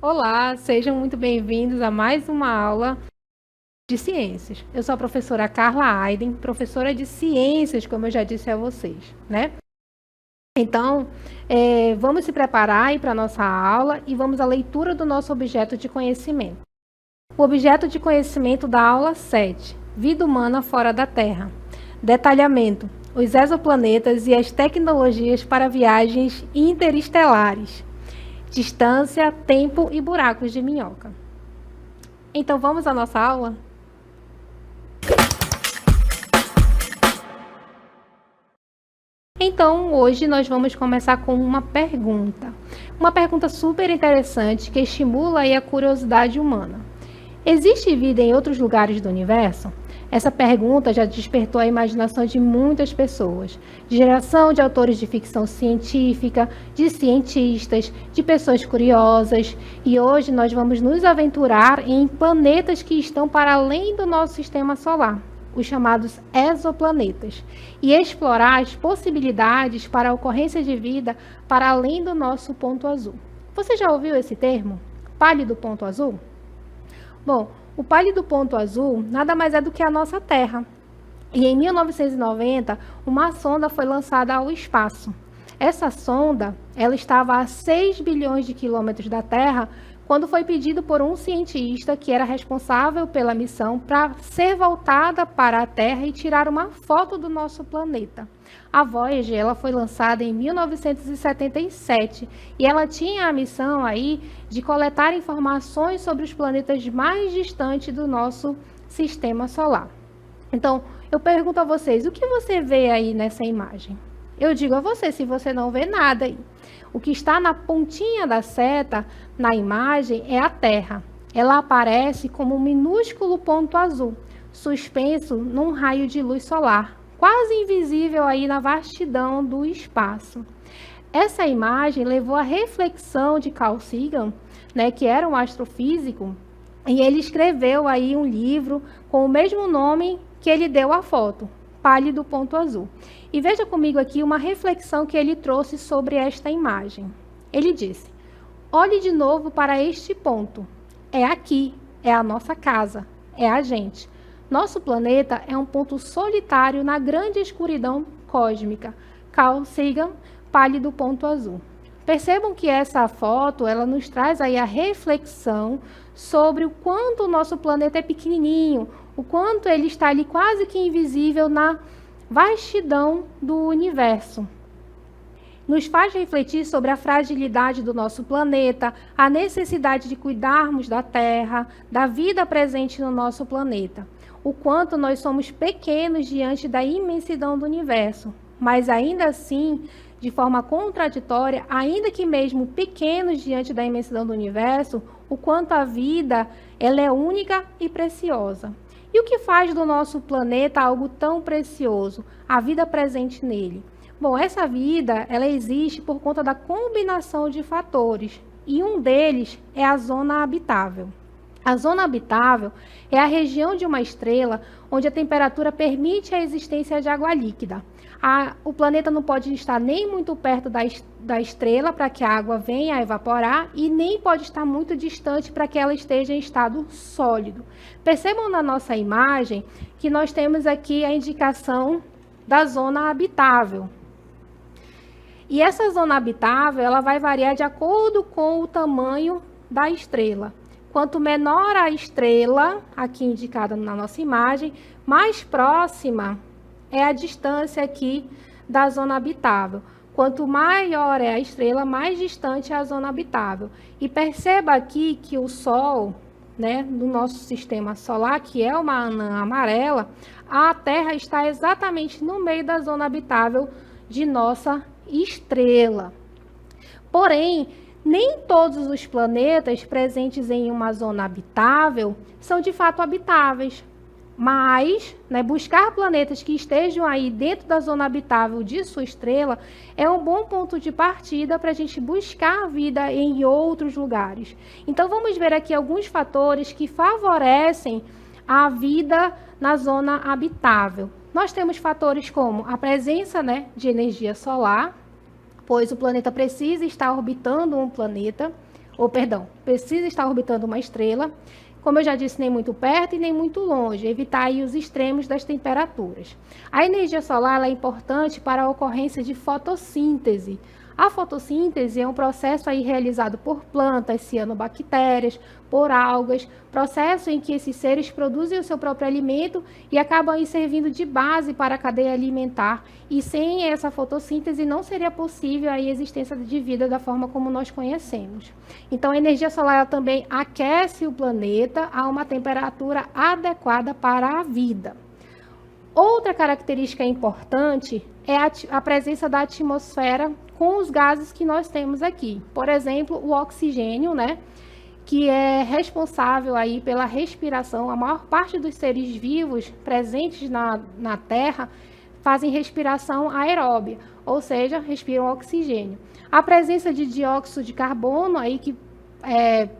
Olá, sejam muito bem-vindos a mais uma aula de ciências. Eu sou a professora Carla Aiden, professora de ciências, como eu já disse a vocês, né? Então, vamos se preparar aí para a nossa aula e vamos à leitura do nosso objeto de conhecimento. O objeto de conhecimento da aula 7, Vida humana fora da Terra. Detalhamento, os exoplanetas e as tecnologias para viagens interestelares. Distância, tempo e buracos de minhoca. Então, vamos à nossa aula? Então, hoje nós vamos começar com uma pergunta. Uma pergunta super interessante que estimula aí a curiosidade humana. Existe vida em outros lugares do universo? Essa pergunta já despertou a imaginação de muitas pessoas, de geração de autores de ficção científica, de cientistas, de pessoas curiosas, e hoje nós vamos nos aventurar em planetas que estão para além do nosso sistema solar, os chamados exoplanetas, e explorar as possibilidades para a ocorrência de vida para além do nosso ponto azul. Você já ouviu esse termo? Pálido ponto azul? Bom, o pálido ponto azul nada mais é do que a nossa Terra. E em 1990, uma sonda foi lançada ao espaço. Essa sonda, ela estava a 6 bilhões de quilômetros da Terra, quando foi pedido por um cientista que era responsável pela missão para ser voltada para a Terra e tirar uma foto do nosso planeta. A Voyager, ela foi lançada em 1977 e ela tinha a missão aí de coletar informações sobre os planetas mais distantes do nosso sistema solar. Então, eu pergunto a vocês, o que você vê aí nessa imagem? Eu digo a você, se você não vê nada aí. O que está na pontinha da seta, na imagem, é a Terra. Ela aparece como um minúsculo ponto azul, suspenso num raio de luz solar, quase invisível aí na vastidão do espaço. Essa imagem levou à reflexão de Carl Sagan, né, que era um astrofísico, e ele escreveu aí um livro com o mesmo nome que ele deu à foto, Pálido ponto azul. E veja comigo aqui uma reflexão que ele trouxe sobre esta imagem. Ele disse: olhe de novo para este ponto. É aqui, é a nossa casa, é a gente. Nosso planeta é um ponto solitário na grande escuridão cósmica. Carl Sagan, Pálido ponto azul. Percebam que essa foto, ela nos traz aí a reflexão sobre o quanto o nosso planeta é pequenininho, o quanto ele está ali quase que invisível na vastidão do universo. Nos faz refletir sobre a fragilidade do nosso planeta, a necessidade de cuidarmos da Terra, da vida presente no nosso planeta. O quanto nós somos pequenos diante da imensidão do universo, mas ainda assim, de forma contraditória, ainda que mesmo pequenos diante da imensidão do universo, o quanto a vida ela é única e preciosa. E o que faz do nosso planeta algo tão precioso? A vida presente nele. Bom, essa vida, ela existe por conta da combinação de fatores, e um deles é a zona habitável. A zona habitável é a região de uma estrela onde a temperatura permite a existência de água líquida. O planeta não pode estar nem muito perto da estrela para que a água venha a evaporar e nem pode estar muito distante para que ela esteja em estado sólido. Percebam na nossa imagem que nós temos aqui a indicação da zona habitável. E essa zona habitável, ela vai variar de acordo com o tamanho da estrela. Quanto menor a estrela, aqui indicada na nossa imagem, mais próxima é a distância aqui da zona habitável. Quanto maior é a estrela, mais distante é a zona habitável. E perceba aqui que o Sol, né, do nosso sistema solar, que é uma anã amarela, a Terra está exatamente no meio da zona habitável de nossa estrela. Porém, nem todos os planetas presentes em uma zona habitável são de fato habitáveis. Mas, né, buscar planetas que estejam aí dentro da zona habitável de sua estrela é um bom ponto de partida para a gente buscar vida em outros lugares. Então, vamos ver aqui alguns fatores que favorecem a vida na zona habitável. Nós temos fatores como a presença, né, de energia solar, pois o planeta precisa estar orbitando um planeta. precisa estar orbitando uma estrela, como eu já disse, nem muito perto e nem muito longe, evitar aí os extremos das temperaturas. A energia solar é importante para a ocorrência de fotossíntese. A fotossíntese é um processo aí realizado por plantas, cianobactérias, por algas, processo em que esses seres produzem o seu próprio alimento e acabam aí servindo de base para a cadeia alimentar. E sem essa fotossíntese não seria possível a existência de vida da forma como nós conhecemos. Então, a energia solar ela também aquece o planeta a uma temperatura adequada para a vida. Outra característica importante é a presença da atmosfera com os gases que nós temos aqui. Por exemplo, o oxigênio, né, que é responsável aí pela respiração. A maior parte dos seres vivos presentes na Terra fazem respiração aeróbia, ou seja, respiram oxigênio. A presença de dióxido de carbono, aí, que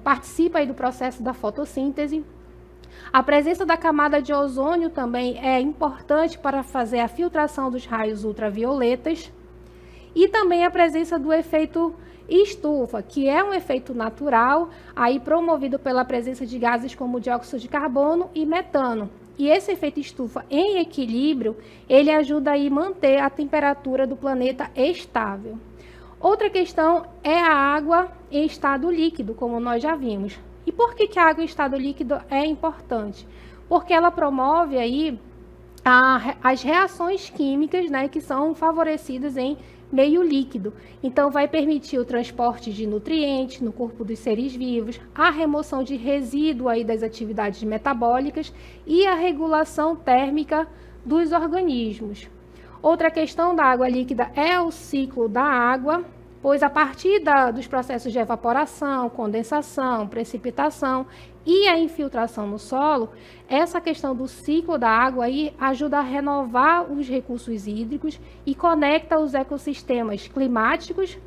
participa aí do processo da fotossíntese. A presença da camada de ozônio também é importante para fazer a filtração dos raios ultravioletas. E também a presença do efeito estufa, que é um efeito natural, aí promovido pela presença de gases como dióxido de carbono e metano. E esse efeito estufa em equilíbrio, ele ajuda a manter a temperatura do planeta estável. Outra questão é a água em estado líquido, como nós já vimos. E por que a água em estado líquido é importante? Porque ela promove aí as reações químicas, né, que são favorecidas em meio líquido. Então, vai permitir o transporte de nutrientes no corpo dos seres vivos, a remoção de resíduo aí das atividades metabólicas e a regulação térmica dos organismos. Outra questão da água líquida é o ciclo da água, pois a partir dos processos de evaporação, condensação, precipitação e a infiltração no solo, essa questão do ciclo da água aí ajuda a renovar os recursos hídricos e conecta os sistemas climáticos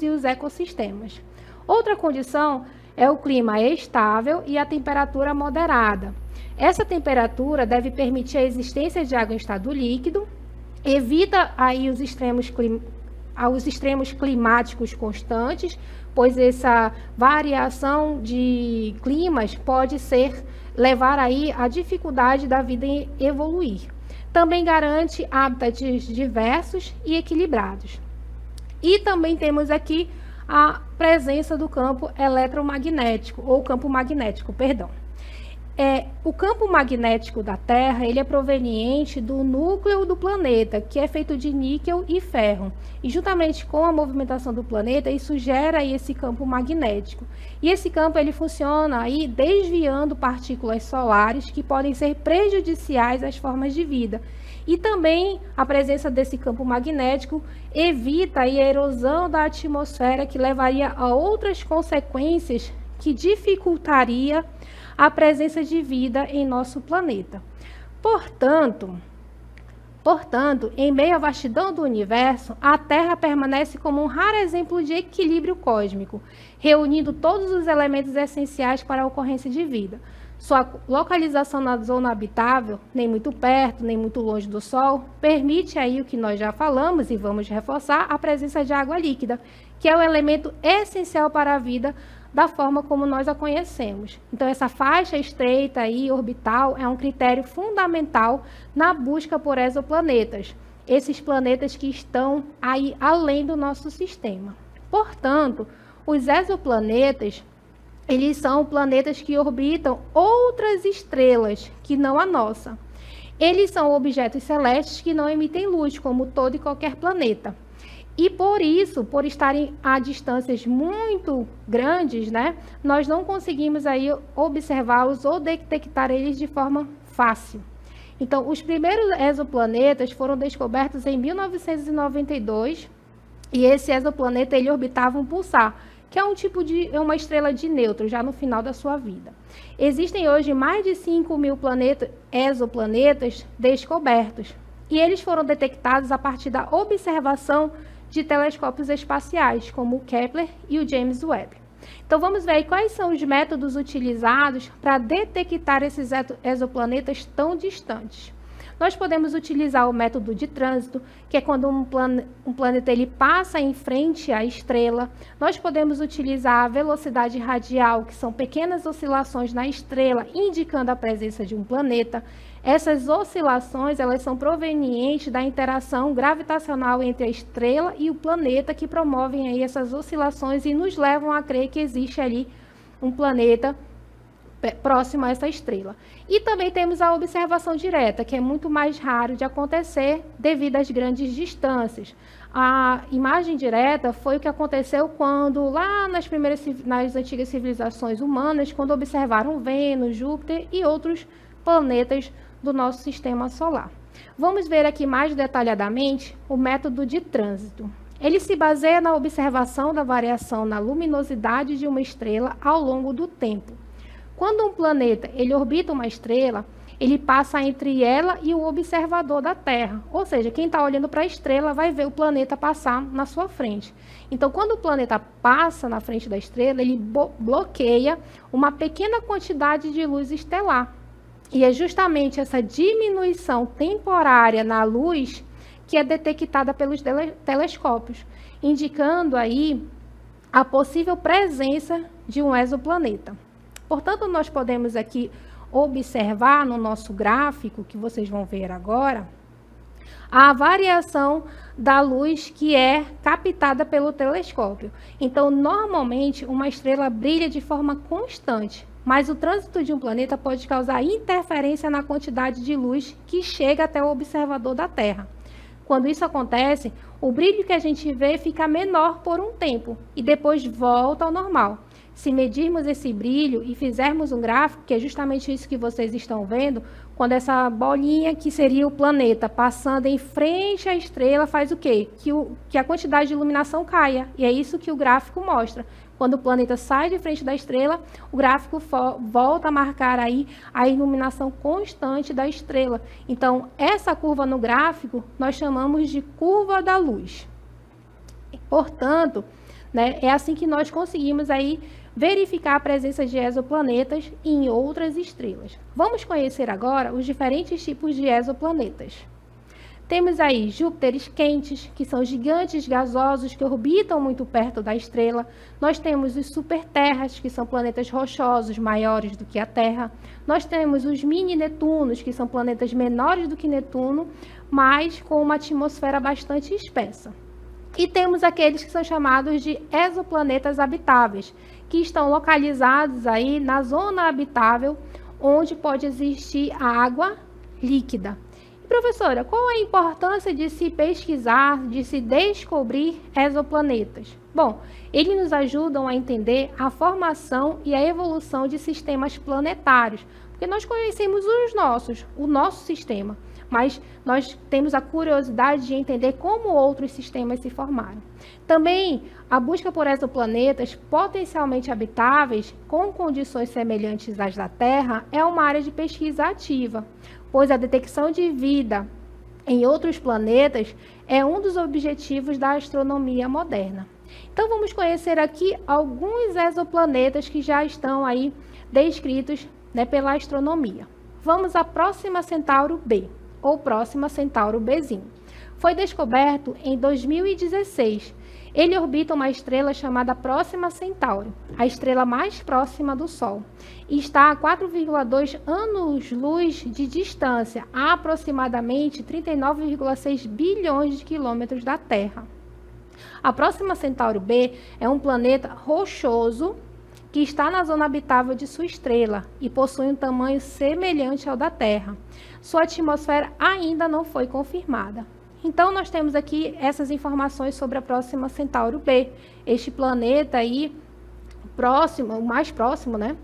e os ecossistemas. Outra condição é o clima estável e a temperatura moderada. Essa temperatura deve permitir a existência de água em estado líquido, evita aí os extremos climáticos constantes, pois essa variação de climas pode levar aí à dificuldade da vida em evoluir. Também garante hábitats diversos e equilibrados. E também temos aqui a presença do campo eletromagnético, ou campo magnético, perdão. O campo magnético da Terra ele é proveniente do núcleo do planeta, que é feito de níquel e ferro. E juntamente com a movimentação do planeta, isso gera aí esse campo magnético. E esse campo ele funciona aí desviando partículas solares que podem ser prejudiciais às formas de vida. E também a presença desse campo magnético evita aí a erosão da atmosfera, que levaria a outras consequências que dificultaria a presença de vida em nosso planeta. Portanto, em meio à vastidão do universo, a Terra permanece como um raro exemplo de equilíbrio cósmico, reunindo todos os elementos essenciais para a ocorrência de vida. Sua localização na zona habitável, nem muito perto, nem muito longe do Sol, permite aí o que nós já falamos e vamos reforçar, a presença de água líquida, que é o elemento essencial para a vida da forma como nós a conhecemos. Então, essa faixa estreita aí, orbital, é um critério fundamental na busca por exoplanetas, esses planetas que estão aí além do nosso sistema. Portanto, os exoplanetas, eles são planetas que orbitam outras estrelas que não a nossa. Eles são objetos celestes que não emitem luz, como todo e qualquer planeta. E por isso, por estarem a distâncias muito grandes, né, nós não conseguimos aí observá-los ou detectar eles de forma fácil. Então, os primeiros exoplanetas foram descobertos em 1992 e esse exoplaneta ele orbitava um pulsar, que é uma estrela de nêutron, já no final da sua vida. Existem hoje mais de 5.000 exoplanetas descobertos e eles foram detectados a partir da observação de telescópios espaciais, como o Kepler e o James Webb. Então, vamos ver aí quais são os métodos utilizados para detectar esses exoplanetas tão distantes. Nós podemos utilizar o método de trânsito, que é quando um planeta ele passa em frente à estrela. Nós podemos utilizar a velocidade radial, que são pequenas oscilações na estrela, indicando a presença de um planeta. Essas oscilações, elas são provenientes da interação gravitacional entre a estrela e o planeta, que promovem aí essas oscilações e nos levam a crer que existe ali um planeta próximo a essa estrela. E também temos a observação direta, que é muito mais raro de acontecer devido às grandes distâncias. A imagem direta foi o que aconteceu quando, lá nas antigas civilizações humanas, quando observaram Vênus, Júpiter e outros planetas do nosso sistema solar. Vamos ver aqui mais detalhadamente o método de trânsito. Ele se baseia na observação da variação na luminosidade de uma estrela ao longo do tempo. Quando um planeta ele orbita uma estrela, ele passa entre ela e o observador da Terra. Ou seja, quem está olhando para a estrela vai ver o planeta passar na sua frente. Então, quando o planeta passa na frente da estrela, ele bloqueia uma pequena quantidade de luz estelar. E é justamente essa diminuição temporária na luz que é detectada pelos telescópios, indicando aí a possível presença de um exoplaneta. Portanto, nós podemos aqui observar no nosso gráfico, que vocês vão ver agora, a variação da luz que é captada pelo telescópio. Então, normalmente, uma estrela brilha de forma constante, mas o trânsito de um planeta pode causar interferência na quantidade de luz que chega até o observador da Terra. Quando isso acontece, o brilho que a gente vê fica menor por um tempo e depois volta ao normal. Se medirmos esse brilho e fizermos um gráfico, que é justamente isso que vocês estão vendo, quando essa bolinha, que seria o planeta, passando em frente à estrela, faz o quê? Que a quantidade de iluminação caia. E é isso que o gráfico mostra. Quando o planeta sai de frente da estrela, o gráfico volta a marcar aí a iluminação constante da estrela. Então, essa curva no gráfico, nós chamamos de curva da luz. Portanto, né, é assim que nós conseguimos aí verificar a presença de exoplanetas em outras estrelas. Vamos conhecer agora os diferentes tipos de exoplanetas. Temos aí Júpiteres quentes, que são gigantes gasosos que orbitam muito perto da estrela. Nós temos os superterras, que são planetas rochosos maiores do que a Terra. Nós temos os mini-Netunos, que são planetas menores do que Netuno, mas com uma atmosfera bastante espessa. E temos aqueles que são chamados de exoplanetas habitáveis, que estão localizados aí na zona habitável, onde pode existir água líquida. E, professora, qual a importância de se pesquisar, de se descobrir exoplanetas? Bom, eles nos ajudam a entender a formação e a evolução de sistemas planetários, porque nós conhecemos o nosso sistema, mas nós temos a curiosidade de entender como outros sistemas se formaram. Também, a busca por exoplanetas potencialmente habitáveis, com condições semelhantes às da Terra, é uma área de pesquisa ativa, pois a detecção de vida em outros planetas é um dos objetivos da astronomia moderna. Então, vamos conhecer aqui alguns exoplanetas que já estão aí descritos, né, pela astronomia. Vamos à Próxima Centauro B, ou Próxima Centauro Bzinho. Foi descoberto em 2016. Ele orbita uma estrela chamada Próxima Centauro, a estrela mais próxima do Sol, e está a 4,2 anos-luz de distância, a aproximadamente 39,6 bilhões de quilômetros da Terra. A Próxima Centauro B é um planeta rochoso que está na zona habitável de sua estrela e possui um tamanho semelhante ao da Terra. Sua atmosfera ainda não foi confirmada. Então, nós temos aqui essas informações sobre a Próxima Centauro B, este planeta aí próximo, o mais próximo, né,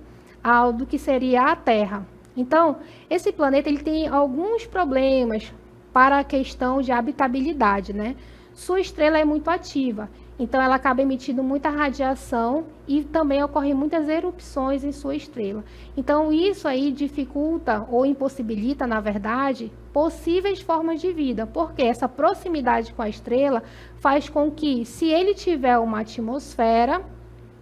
ao do que seria a Terra. Então, esse planeta ele tem alguns problemas para a questão de habitabilidade, né? Sua estrela é muito ativa, então ela acaba emitindo muita radiação e também ocorrem muitas erupções em sua estrela. Então, isso aí dificulta ou impossibilita, na verdade, possíveis formas de vida, porque essa proximidade com a estrela faz com que, se ele tiver uma atmosfera,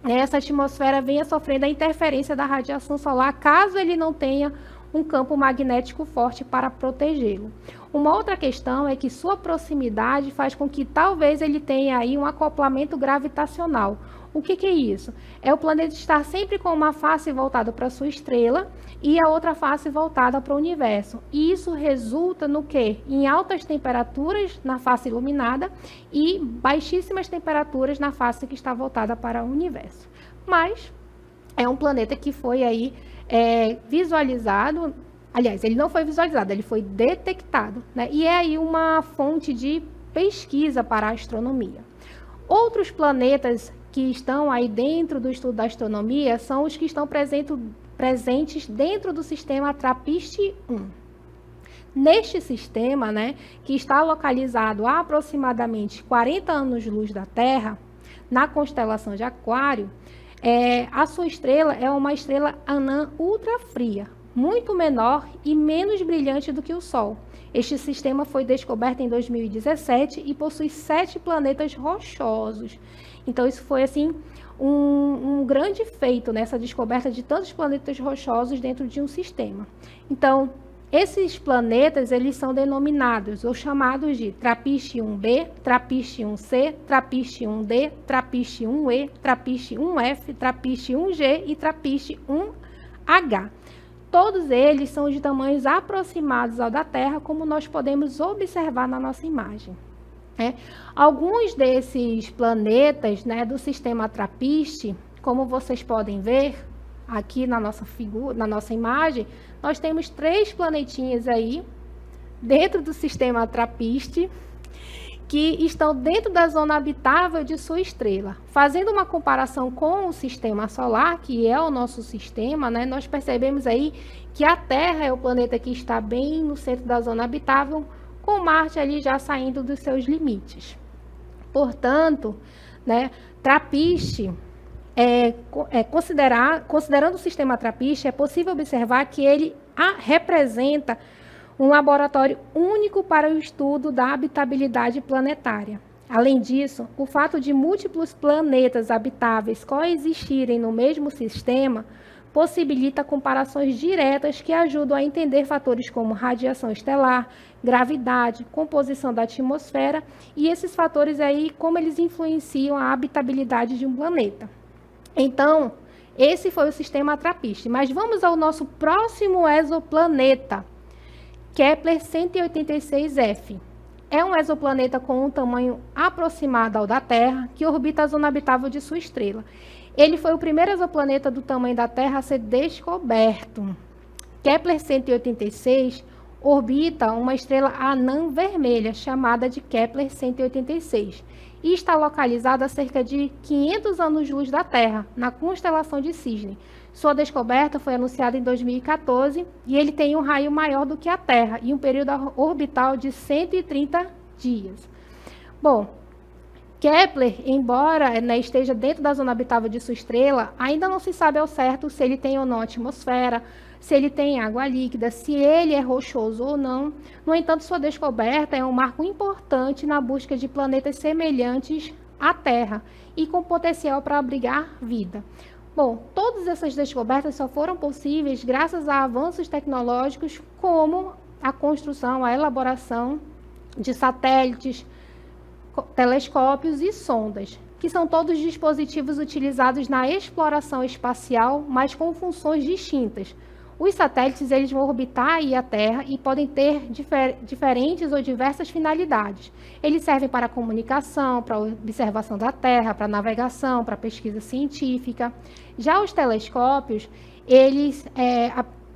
essa atmosfera venha sofrendo a interferência da radiação solar, caso ele não tenha um campo magnético forte para protegê-lo. Uma outra questão é que sua proximidade faz com que talvez ele tenha aí um acoplamento gravitacional. O que é isso? É o planeta estar sempre com uma face voltada para sua estrela e a outra face voltada para o universo. E isso resulta no quê? Em altas temperaturas na face iluminada e baixíssimas temperaturas na face que está voltada para o universo. Mas é um planeta que foi aí visualizado. Aliás, ele não foi visualizado, ele foi detectado, né? E é aí uma fonte de pesquisa para a astronomia. Outros planetas que estão aí dentro do estudo da astronomia são os que estão presentes dentro do sistema TRAPPIST-1. Neste sistema, né, que está localizado a aproximadamente 40 anos-luz da Terra, na constelação de Aquário, a sua estrela é uma estrela anã ultrafria, muito menor e menos brilhante do que o Sol. Este sistema foi descoberto em 2017 e possui 7 planetas rochosos. Então, isso foi assim um grande feito nessa descoberta de tantos planetas rochosos dentro de um sistema. Então, esses planetas eles são denominados ou chamados de TRAPPIST-1b, TRAPPIST-1c, TRAPPIST-1d, TRAPPIST-1e, TRAPPIST-1f, TRAPPIST-1g e TRAPPIST-1h. Todos eles são de tamanhos aproximados ao da Terra, como nós podemos observar na nossa imagem. Alguns desses planetas, né, do sistema TRAPPIST, como vocês podem ver aqui na nossa figura, na nossa imagem, nós temos 3 planetinhas aí dentro do sistema TRAPPIST que estão dentro da zona habitável de sua estrela. Fazendo uma comparação com o sistema solar, que é o nosso sistema, né, nós percebemos aí que a Terra é o planeta que está bem no centro da zona habitável, com Marte ali já saindo dos seus limites. Portanto, né, TRAPPIST, considerando o sistema TRAPPIST, é possível observar que ele representa um laboratório único para o estudo da habitabilidade planetária. Além disso, o fato de múltiplos planetas habitáveis coexistirem no mesmo sistema possibilita comparações diretas que ajudam a entender fatores como radiação estelar, gravidade, composição da atmosfera e esses fatores aí, como eles influenciam a habitabilidade de um planeta. Então, esse foi o sistema TRAPPIST. Mas vamos ao nosso próximo exoplaneta, Kepler-186f. É um exoplaneta com um tamanho aproximado ao da Terra, que orbita a zona habitável de sua estrela. Ele foi o primeiro exoplaneta do tamanho da Terra a ser descoberto. Kepler-186 orbita uma estrela anã vermelha, chamada de Kepler-186, e está localizada a cerca de 500 anos-luz da Terra, na constelação de Cisne. Sua descoberta foi anunciada em 2014 e ele tem um raio maior do que a Terra e um período orbital de 130 dias. Bom, Kepler, embora esteja dentro da zona habitável de sua estrela, ainda não se sabe ao certo se ele tem ou não atmosfera, se ele tem água líquida, se ele é rochoso ou não. No entanto, sua descoberta é um marco importante na busca de planetas semelhantes à Terra e com potencial para abrigar vida. Bom, todas essas descobertas só foram possíveis graças a avanços tecnológicos como a construção, a elaboração de satélites, telescópios e sondas, que são todos dispositivos utilizados na exploração espacial, mas com funções distintas. Os satélites eles vão orbitar aí a Terra e podem ter diferentes ou diversas finalidades. Eles servem para a comunicação, para a observação da Terra, para a navegação, para a pesquisa científica. Já os telescópios, eles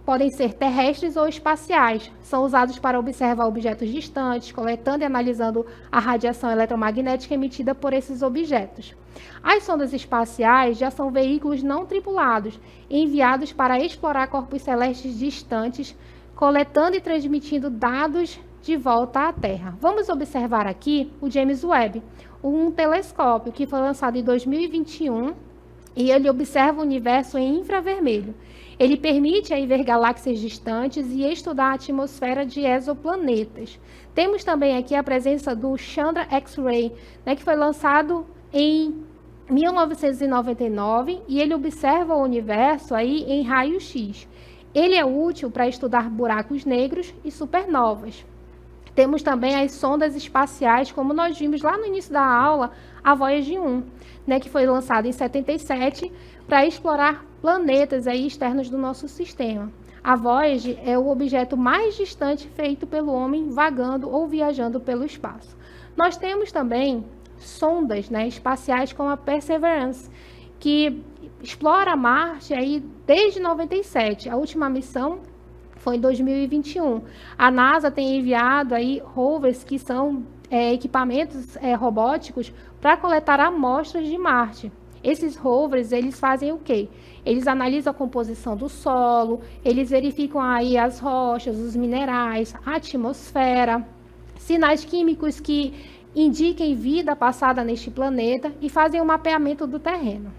podem ser terrestres ou espaciais. São usados para observar objetos distantes, coletando e analisando a radiação eletromagnética emitida por esses objetos. As sondas espaciais já são veículos não tripulados, enviados para explorar corpos celestes distantes, coletando e transmitindo dados de volta à Terra. Vamos observar aqui o James Webb, um telescópio que foi lançado em 2021 e ele observa o universo em infravermelho. Ele permite aí ver galáxias distantes e estudar a atmosfera de exoplanetas. Temos também aqui a presença do Chandra X-Ray, né, que foi lançado em 1999 e ele observa o universo aí em raio-x. Ele é útil para estudar buracos negros e supernovas. Temos também as sondas espaciais, como nós vimos lá no início da aula, a Voyager 1, né, que foi lançada em 77 para explorar planetas aí externos do nosso sistema. A Voyager é o objeto mais distante feito pelo homem vagando ou viajando pelo espaço. Nós temos também sondas, né, espaciais como a Perseverance, que explora Marte aí desde 97. A última missão foi em 2021. A NASA tem enviado aí rovers que são equipamentos robóticos para coletar amostras de Marte. Esses rovers, eles fazem o quê? Eles analisam a composição do solo, eles verificam aí as rochas, os minerais, a atmosfera, sinais químicos que indiquem vida passada neste planeta e fazem o mapeamento do terreno.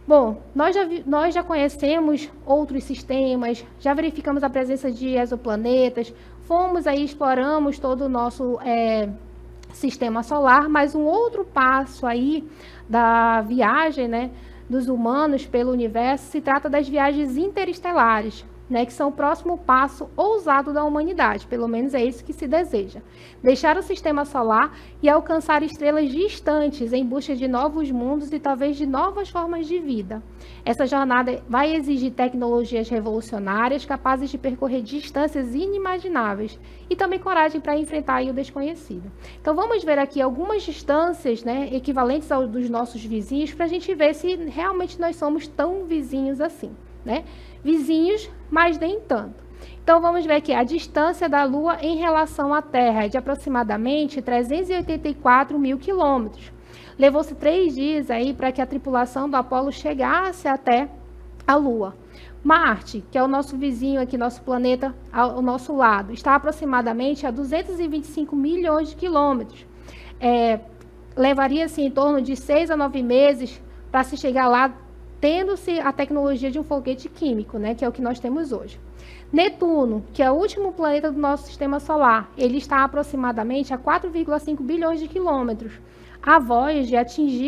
Bom, nós já conhecemos outros sistemas, já verificamos a presença de exoplanetas, fomos aí, exploramos todo o nosso sistema solar, mas um outro passo aí da viagem, né, dos humanos pelo universo se trata das viagens interestelares, né, que são o próximo passo ousado da humanidade, pelo menos é isso que se deseja. Deixar o sistema solar e alcançar estrelas distantes em busca de novos mundos e talvez de novas formas de vida. Essa jornada vai exigir tecnologias revolucionárias capazes de percorrer distâncias inimagináveis e também coragem para enfrentar o desconhecido. Então vamos ver aqui algumas distâncias, né, equivalentes aos dos nossos vizinhos para a gente ver se realmente nós somos tão vizinhos assim, né? Vizinhos, mas nem tanto. Então, vamos ver aqui, a distância da Lua em relação à Terra é de aproximadamente 384 mil quilômetros. Levou-se 3 dias aí para que a tripulação do Apolo chegasse até a Lua. Marte, que é o nosso vizinho aqui, nosso planeta ao nosso lado, está aproximadamente a 225 milhões de quilômetros. Levaria-se em torno de 6 a 9 meses para se chegar lá, tendo-se a tecnologia de um foguete químico, né, que é o que nós temos hoje. Netuno, que é o último planeta do nosso sistema solar, ele está aproximadamente a 4,5 bilhões de quilômetros. A Voyager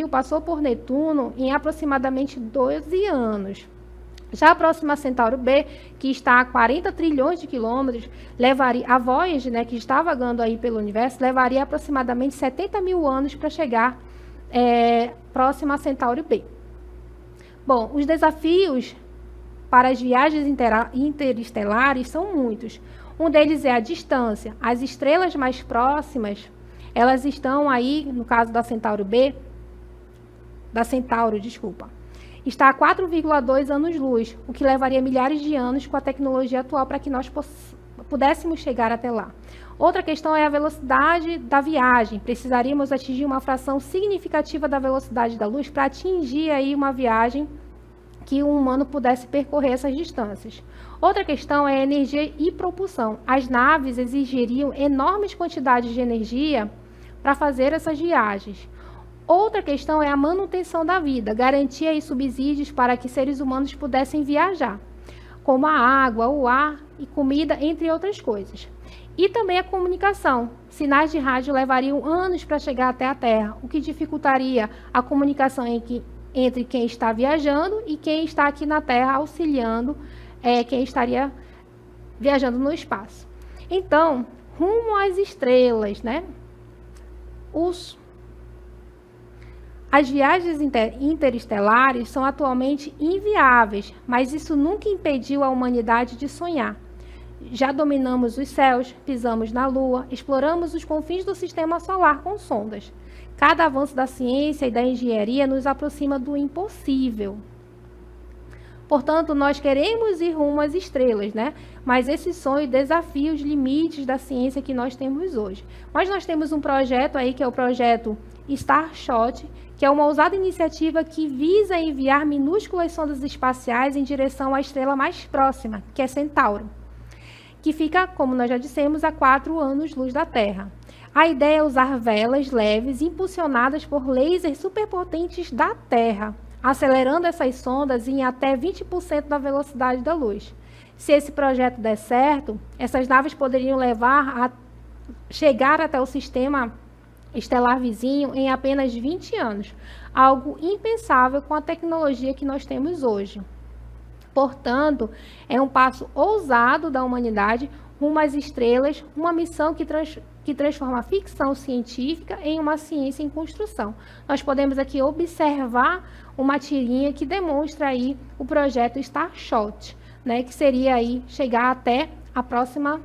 passou por Netuno em aproximadamente 12 anos. Já a próxima Centauro B, que está a 40 trilhões de quilômetros, a Voyager, né, que está vagando aí pelo universo, levaria aproximadamente 70 mil anos para chegar próxima a Centauro B. Bom, os desafios para as viagens interestelares são muitos. Um deles é a distância. As estrelas mais próximas, elas estão aí, no caso da Centauro B, está a 4,2 anos-luz, o que levaria milhares de anos com a tecnologia atual para que nós pudéssemos chegar até lá. Outra questão é a velocidade da viagem. Precisaríamos atingir uma fração significativa da velocidade da luz para atingir aí uma viagem que um humano pudesse percorrer essas distâncias. Outra questão é a energia e propulsão. As naves exigiriam enormes quantidades de energia para fazer essas viagens. Outra questão é a manutenção da vida, garantia e subsídios para que seres humanos pudessem viajar, como a água, o ar e comida, entre outras coisas. E também a comunicação. Sinais de rádio levariam anos para chegar até a Terra, o que dificultaria a comunicação entre quem está viajando e quem está aqui na Terra auxiliando quem estaria viajando no espaço. Então, rumo às estrelas, né? As viagens interestelares são atualmente inviáveis, mas isso nunca impediu a humanidade de sonhar. Já dominamos os céus, pisamos na Lua, exploramos os confins do sistema solar com sondas. Cada avanço da ciência e da engenharia nos aproxima do impossível. Portanto, nós queremos ir rumo às estrelas, né? Mas esse sonho desafia os limites da ciência que nós temos hoje. Mas nós temos um projeto aí, que é o projeto Starshot, que é uma ousada iniciativa que visa enviar minúsculas sondas espaciais em direção à estrela mais próxima, que é Centauro, que fica, como nós já dissemos, a 4 anos-luz da Terra. A ideia é usar velas leves impulsionadas por lasers superpotentes da Terra, acelerando essas sondas em até 20% da velocidade da luz. Se esse projeto der certo, essas naves poderiam chegar até o sistema estelar vizinho em apenas 20 anos, algo impensável com a tecnologia que nós temos hoje. Portanto, é um passo ousado da humanidade rumo às estrelas, uma missão que transforma a ficção científica em uma ciência em construção. Nós podemos aqui observar uma tirinha que demonstra aí o projeto Starshot, né, que seria aí chegar até a próxima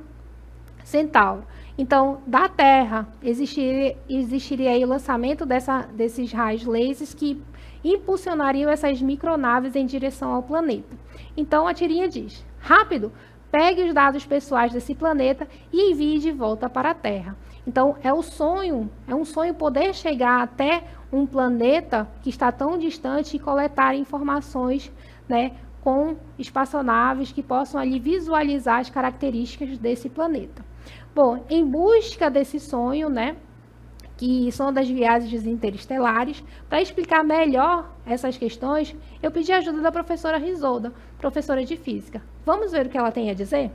Centauro. Então, da Terra, existiria aí o lançamento desses raios lasers que impulsionariam essas micronaves em direção ao planeta. Então, a tirinha diz: rápido, pegue os dados pessoais desse planeta e envie de volta para a Terra. Então, é um sonho poder chegar até um planeta que está tão distante e coletar informações, né, com espaçonaves que possam ali visualizar as características desse planeta. Bom, em busca desse sonho, né, que são das viagens interestelares, para explicar melhor essas questões, eu pedi a ajuda da professora Risolda, professora de Física. Vamos ver o que ela tem a dizer?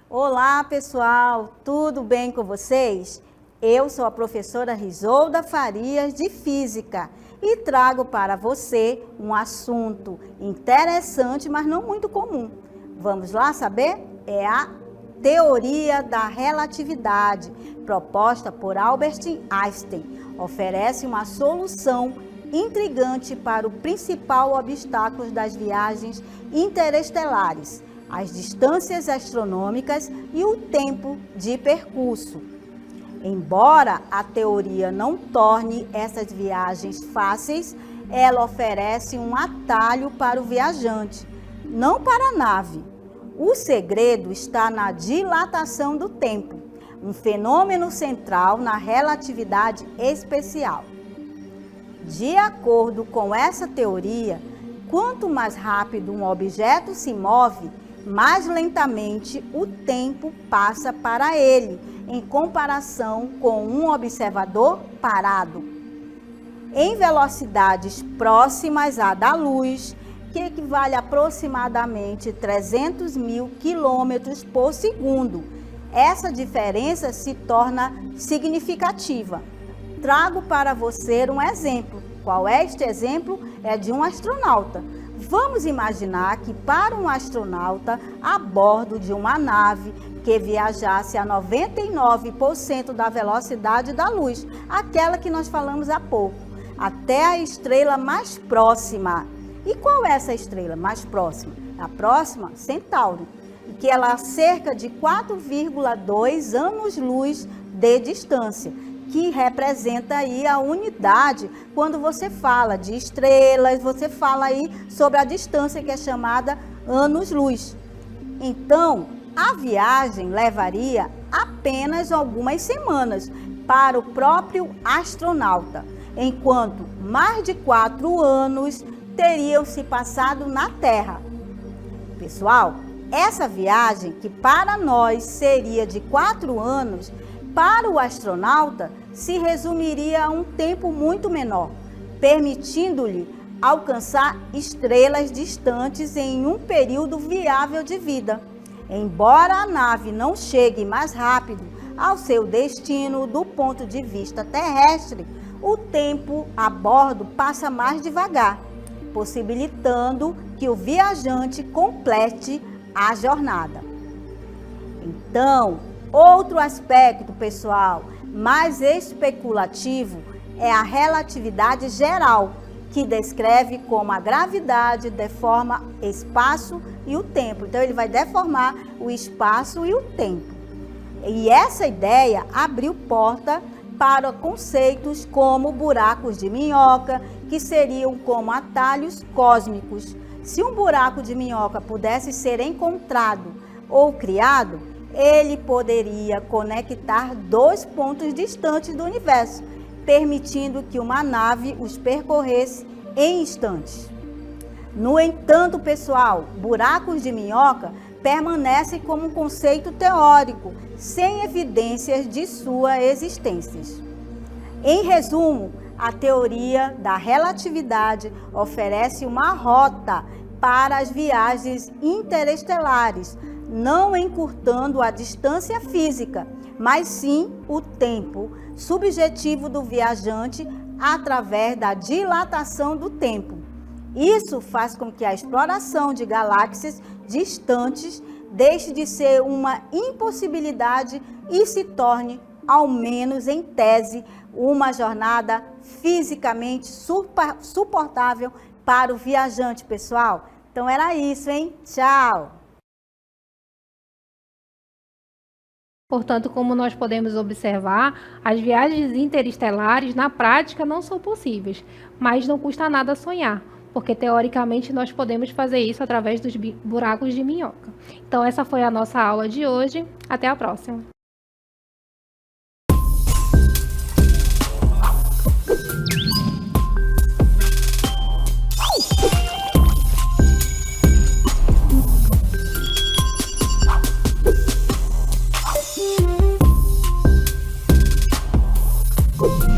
Olá, pessoal! Tudo bem com vocês? Eu sou a professora Risolda Farias, de Física, e trago para você um assunto interessante, mas não muito comum. Vamos lá saber? É a teoria da relatividade, proposta por Albert Einstein. Oferece uma solução intrigante para o principal obstáculo das viagens interestelares, as distâncias astronômicas e o tempo de percurso. Embora a teoria não torne essas viagens fáceis, ela oferece um atalho para o viajante, não para a nave. O segredo está na dilatação do tempo, um fenômeno central na relatividade especial. De acordo com essa teoria, quanto mais rápido um objeto se move, mais lentamente o tempo passa para ele, em comparação com um observador parado. Em velocidades próximas à da luz, que equivale a aproximadamente 300 mil quilômetros por segundo, essa diferença se torna significativa. Trago para você um exemplo. Qual é este exemplo? É de um astronauta. Vamos imaginar que para um astronauta a bordo de uma nave que viajasse a 99% da velocidade da luz, aquela que nós falamos há pouco, até a estrela mais próxima. E qual é essa estrela mais próxima? A próxima, Centauro, que ela a cerca de 4,2 anos-luz de distância, que representa aí a unidade. Quando você fala de estrelas, você fala aí sobre a distância que é chamada anos-luz. Então, a viagem levaria apenas algumas semanas para o próprio astronauta, enquanto mais de 4 anos teriam se passado na Terra. Pessoal, essa viagem, que para nós seria de 4 anos, para o astronauta se resumiria a um tempo muito menor, permitindo-lhe alcançar estrelas distantes em um período viável de vida. Embora a nave não chegue mais rápido ao seu destino do ponto de vista terrestre, o tempo a bordo passa mais devagar, possibilitando que o viajante complete a jornada. Então, outro aspecto, pessoal, mais especulativo é a relatividade geral, que descreve como a gravidade deforma espaço e o tempo. Então, ele vai deformar o espaço e o tempo. E essa ideia abriu porta para conceitos como buracos de minhoca, que seriam como atalhos cósmicos. Se um buraco de minhoca pudesse ser encontrado ou criado, ele poderia conectar 2 pontos distantes do universo, permitindo que uma nave os percorresse em instantes. No entanto, pessoal, buracos de minhoca permanecem como um conceito teórico, sem evidências de sua existência. Em resumo, a teoria da relatividade oferece uma rota para as viagens interestelares, não encurtando a distância física, mas sim o tempo subjetivo do viajante através da dilatação do tempo. Isso faz com que a exploração de galáxias distantes deixe de ser uma impossibilidade e se torne, ao menos em tese, uma jornada fisicamente suportável para o viajante, pessoal. Então era isso, hein? Tchau! Portanto, como nós podemos observar, as viagens interestelares na prática não são possíveis, mas não custa nada sonhar, porque teoricamente nós podemos fazer isso através dos buracos de minhoca. Então essa foi a nossa aula de hoje. Até a próxima! Cool.